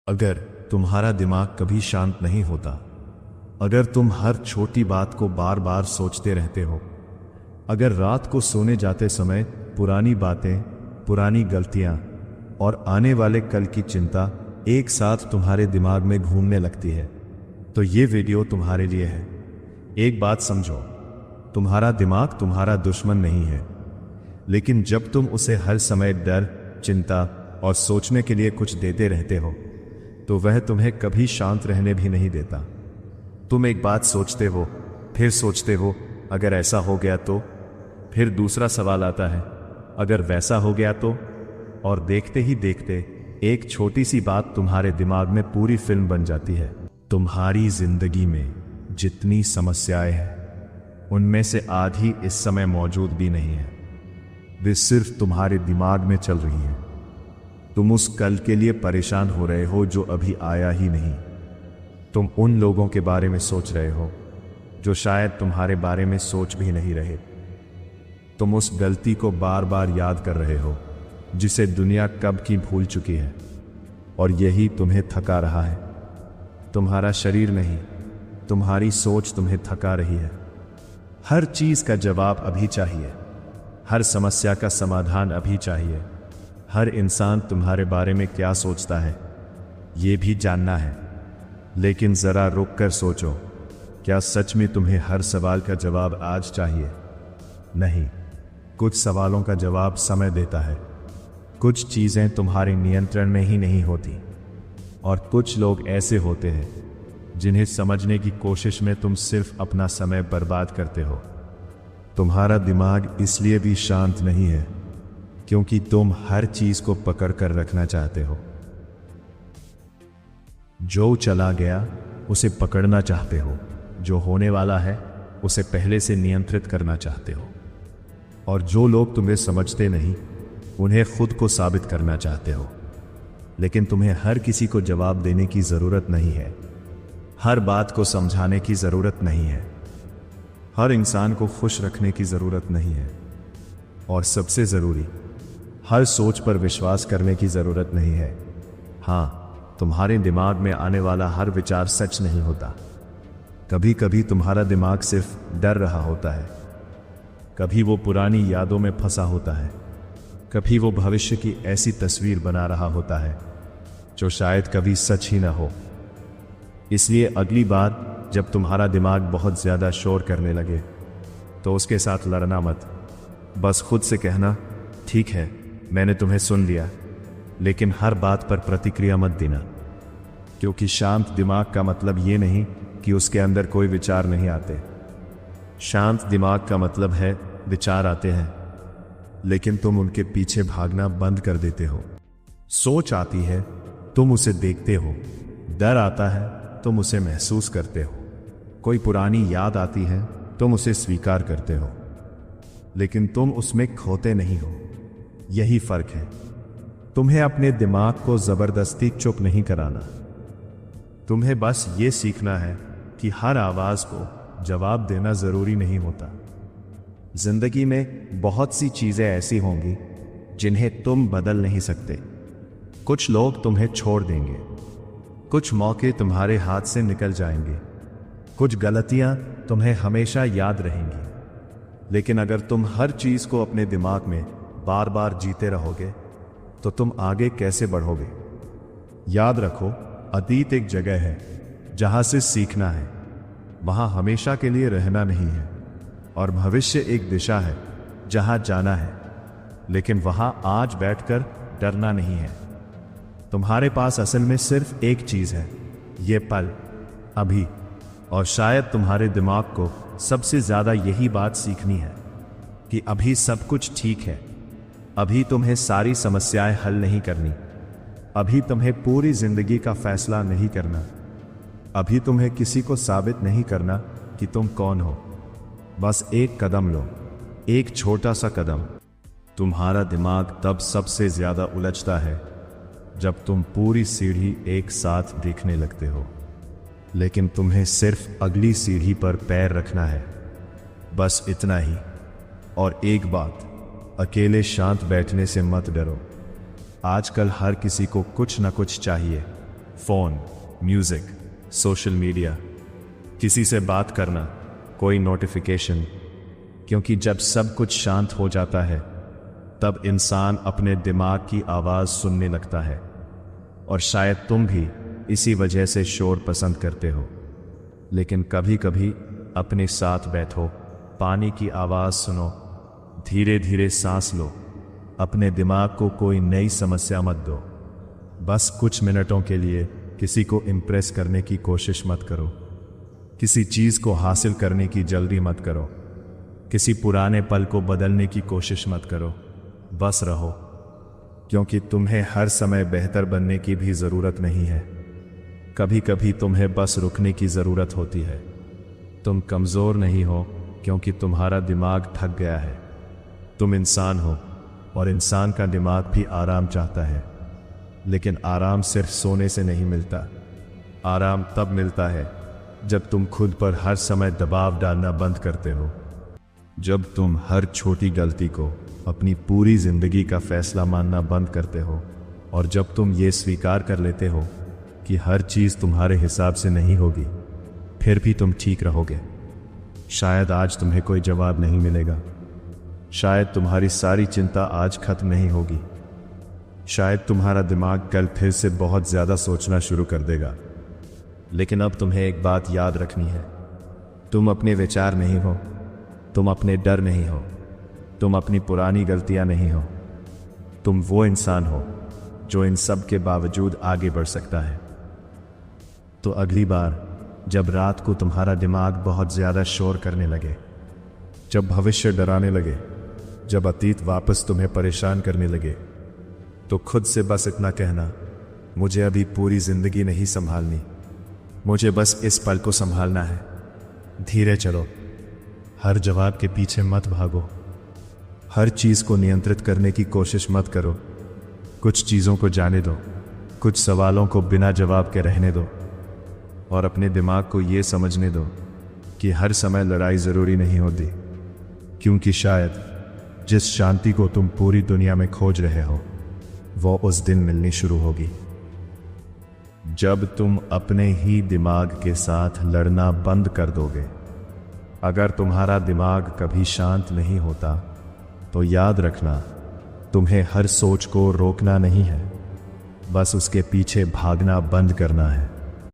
अगर तुम्हारा दिमाग कभी शांत नहीं होता, अगर तुम हर छोटी बात को बार बार सोचते रहते हो, अगर रात को सोने जाते समय पुरानी बातें, पुरानी गलतियां और आने वाले कल की चिंता एक साथ तुम्हारे दिमाग में घूमने लगती है, तो ये वीडियो तुम्हारे लिए है। एक बात समझो, तुम्हारा दिमाग तुम्हारा दुश्मन नहीं है, लेकिन जब तुम उसे हर समय डर, चिंता और सोचने के लिए कुछ देते रहते हो, तो वह तुम्हें कभी शांत रहने भी नहीं देता। तुम एक बात सोचते हो, फिर सोचते हो अगर ऐसा हो गया तो, फिर दूसरा सवाल आता है अगर वैसा हो गया तो, और देखते ही देखते एक छोटी सी बात तुम्हारे दिमाग में पूरी फिल्म बन जाती है। तुम्हारी जिंदगी में जितनी समस्याएं हैं, उनमें से आधी इस समय मौजूद भी नहीं है। वे सिर्फ तुम्हारे दिमाग में चल रही हैं। तुम उस कल के लिए परेशान हो रहे हो जो अभी आया ही नहीं। तुम उन लोगों के बारे में सोच रहे हो जो शायद तुम्हारे बारे में सोच भी नहीं रहे। तुम उस गलती को बार बार याद कर रहे हो जिसे दुनिया कब की भूल चुकी है, और यही तुम्हें थका रहा है। तुम्हारा शरीर नहीं, तुम्हारी सोच तुम्हें थका रही है। हर चीज का जवाब अभी चाहिए, हर समस्या का समाधान अभी चाहिए। हर इंसान तुम्हारे बारे में क्या सोचता है ये भी जानना है, लेकिन जरा रुक कर सोचो, क्या सच में तुम्हें हर सवाल का जवाब आज चाहिए? नहीं, कुछ सवालों का जवाब समय देता है। कुछ चीजें तुम्हारे नियंत्रण में ही नहीं होती, और कुछ लोग ऐसे होते हैं जिन्हें समझने की कोशिश में तुम सिर्फ अपना समय बर्बाद करते हो। तुम्हारा दिमाग इसलिए भी शांत नहीं है क्योंकि तुम हर चीज को पकड़ कर रखना चाहते हो। जो चला गया उसे पकड़ना चाहते हो, जो होने वाला है उसे पहले से नियंत्रित करना चाहते हो, और जो लोग तुम्हें समझते नहीं उन्हें खुद को साबित करना चाहते हो। लेकिन तुम्हें हर किसी को जवाब देने की जरूरत नहीं है, हर बात को समझाने की जरूरत नहीं है, हर इंसान को खुश रखने की जरूरत नहीं है, और सबसे जरूरी, हर सोच पर विश्वास करने की जरूरत नहीं है। हाँ, तुम्हारे दिमाग में आने वाला हर विचार सच नहीं होता। कभी कभी तुम्हारा दिमाग सिर्फ डर रहा होता है, कभी वो पुरानी यादों में फंसा होता है, कभी वो भविष्य की ऐसी तस्वीर बना रहा होता है जो शायद कभी सच ही ना हो। इसलिए अगली बार जब तुम्हारा दिमाग बहुत ज्यादा शोर करने लगे, तो उसके साथ लड़ना मत। बस खुद से कहना, ठीक है, मैंने तुम्हें सुन लिया, लेकिन हर बात पर प्रतिक्रिया मत देना। क्योंकि शांत दिमाग का मतलब ये नहीं कि उसके अंदर कोई विचार नहीं आते। शांत दिमाग का मतलब है विचार आते हैं, लेकिन तुम उनके पीछे भागना बंद कर देते हो। सोच आती है, तुम उसे देखते हो। डर आता है, तुम उसे महसूस करते हो। कोई पुरानी याद आती है, तुम उसे स्वीकार करते हो, लेकिन तुम उसमें खोते नहीं हो। यही फर्क है। तुम्हें अपने दिमाग को जबरदस्ती चुप नहीं कराना। तुम्हें बस ये सीखना है कि हर आवाज को जवाब देना जरूरी नहीं होता। जिंदगी में बहुत सी चीजें ऐसी होंगी जिन्हें तुम बदल नहीं सकते। कुछ लोग तुम्हें छोड़ देंगे, कुछ मौके तुम्हारे हाथ से निकल जाएंगे, कुछ गलतियां तुम्हें हमेशा याद रहेंगी। लेकिन अगर तुम हर चीज को अपने दिमाग में बार बार जीते रहोगे, तो तुम आगे कैसे बढ़ोगे? याद रखो, अतीत एक जगह है जहां से सीखना है, वहां हमेशा के लिए रहना नहीं है, और भविष्य एक दिशा है जहां जाना है, लेकिन वहां आज बैठकर डरना नहीं है। तुम्हारे पास असल में सिर्फ एक चीज है, ये पल, अभी। और शायद तुम्हारे दिमाग को सबसे ज्यादा यही बात सीखनी है कि अभी सब कुछ ठीक है। अभी तुम्हें सारी समस्याएं हल नहीं करनी, अभी तुम्हें पूरी जिंदगी का फैसला नहीं करना, अभी तुम्हें किसी को साबित नहीं करना कि तुम कौन हो। बस एक कदम लो, एक छोटा सा कदम। तुम्हारा दिमाग तब सबसे ज्यादा उलझता है जब तुम पूरी सीढ़ी एक साथ देखने लगते हो, लेकिन तुम्हें सिर्फ अगली सीढ़ी पर पैर रखना है, बस इतना ही। और एक बात, अकेले शांत बैठने से मत डरो। आजकल हर किसी को कुछ न कुछ चाहिए, फोन, म्यूजिक, सोशल मीडिया, किसी से बात करना, कोई नोटिफिकेशन। क्योंकि जब सब कुछ शांत हो जाता है तब इंसान अपने दिमाग की आवाज़ सुनने लगता है। और शायद तुम भी इसी वजह से शोर पसंद करते हो। लेकिन कभी कभी अपने साथ बैठो, पानी की आवाज़ सुनो, धीरे धीरे सांस लो, अपने दिमाग को कोई नई समस्या मत दो। बस कुछ मिनटों के लिए किसी को इम्प्रेस करने की कोशिश मत करो, किसी चीज़ को हासिल करने की जल्दी मत करो, किसी पुराने पल को बदलने की कोशिश मत करो। बस रहो, क्योंकि तुम्हें हर समय बेहतर बनने की भी ज़रूरत नहीं है। कभी कभी तुम्हें बस रुकने की ज़रूरत होती है। तुम कमज़ोर नहीं हो क्योंकि तुम्हारा दिमाग थक गया है। तुम इंसान हो और इंसान का दिमाग भी आराम चाहता है। लेकिन आराम सिर्फ सोने से नहीं मिलता। आराम तब मिलता है जब तुम खुद पर हर समय दबाव डालना बंद करते हो, जब तुम हर छोटी गलती को अपनी पूरी जिंदगी का फैसला मानना बंद करते हो, और जब तुम ये स्वीकार कर लेते हो कि हर चीज़ तुम्हारे हिसाब से नहीं होगी, फिर भी तुम ठीक रहोगे। शायद आज तुम्हें कोई जवाब नहीं मिलेगा, शायद तुम्हारी सारी चिंता आज खत्म नहीं होगी, शायद तुम्हारा दिमाग कल फिर से बहुत ज़्यादा सोचना शुरू कर देगा। लेकिन अब तुम्हें एक बात याद रखनी है, तुम अपने विचार नहीं हो, तुम अपने डर नहीं हो, तुम अपनी पुरानी गलतियां नहीं हो। तुम वो इंसान हो जो इन सब के बावजूद आगे बढ़ सकता है। तो अगली बार जब रात को तुम्हारा दिमाग बहुत ज़्यादा शोर करने लगे, जब भविष्य डराने लगे, जब अतीत वापस तुम्हें परेशान करने लगे, तो खुद से बस इतना कहना, मुझे अभी पूरी ज़िंदगी नहीं संभालनी, मुझे बस इस पल को संभालना है। धीरे चलो, हर जवाब के पीछे मत भागो, हर चीज़ को नियंत्रित करने की कोशिश मत करो। कुछ चीज़ों को जाने दो, कुछ सवालों को बिना जवाब के रहने दो, और अपने दिमाग को ये समझने दो कि हर समय लड़ाई ज़रूरी नहीं होती। क्योंकि शायद जिस शांति को तुम पूरी दुनिया में खोज रहे हो, वो उस दिन मिलनी शुरू होगी जब तुम अपने ही दिमाग के साथ लड़ना बंद कर दोगे। अगर तुम्हारा दिमाग कभी शांत नहीं होता तो याद रखना, तुम्हें हर सोच को रोकना नहीं है, बस उसके पीछे भागना बंद करना है।